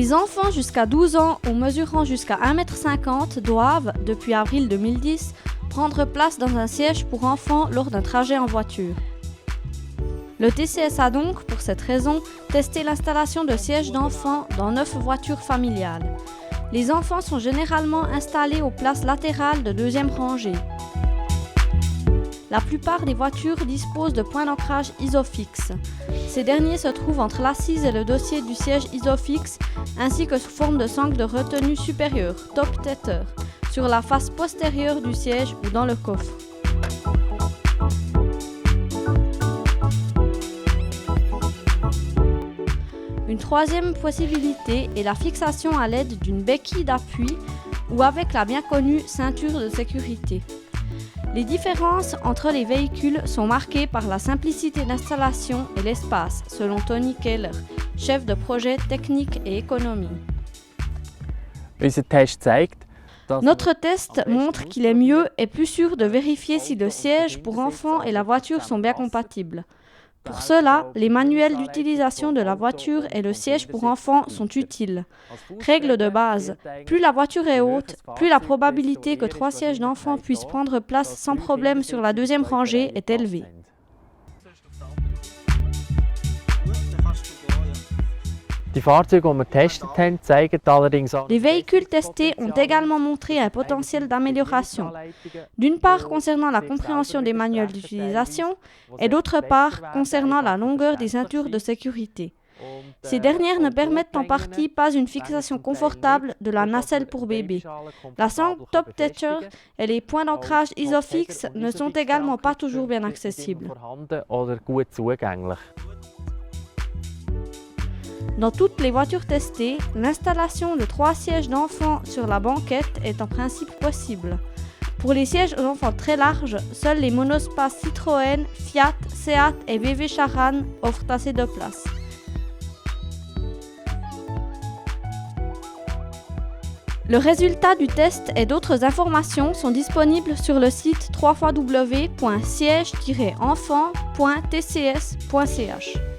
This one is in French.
Les enfants jusqu'à 12 ans ou mesurant jusqu'à 1,50 m doivent, depuis avril 2010, prendre place dans un siège pour enfants lors d'un trajet en voiture. Le TCS a donc, pour cette raison, testé l'installation de sièges d'enfants dans 9 voitures familiales. Les enfants sont généralement installés aux places latérales de deuxième rangée. La plupart des voitures disposent de points d'ancrage Isofix. Ces derniers se trouvent entre l'assise et le dossier du siège Isofix, ainsi que sous forme de sangle de retenue supérieure, top tether, sur la face postérieure du siège ou dans le coffre. Une troisième possibilité est la fixation à l'aide d'une béquille d'appui ou avec la bien connue ceinture de sécurité. Les différences entre les véhicules sont marquées par la simplicité d'installation et l'espace, selon Tony Keller, chef de projet technique et économie. Notre test montre qu'il est mieux et plus sûr de vérifier si le siège pour enfants et la voiture sont bien compatibles. Pour cela, les manuels d'utilisation de la voiture et le siège pour enfants sont utiles. Règle de base, plus la voiture est haute, plus la probabilité que 3 sièges d'enfants puissent prendre place sans problème sur la deuxième rangée est élevée. Les véhicules testés ont également montré un potentiel d'amélioration, d'une part concernant la compréhension des manuels d'utilisation et d'autre part concernant la longueur des ceintures de sécurité. Ces dernières ne permettent en partie pas une fixation confortable de la nacelle pour bébé. La sangle top tether et les points d'ancrage Isofix ne sont également pas toujours bien accessibles. Dans toutes les voitures testées, l'installation de 3 sièges d'enfants sur la banquette est en principe possible. Pour les sièges d'enfants très larges, seuls les monospaces Citroën, Fiat, Seat et VW Charan offrent assez de place. Le résultat du test et d'autres informations sont disponibles sur le site www.siège-enfant.tcs.ch.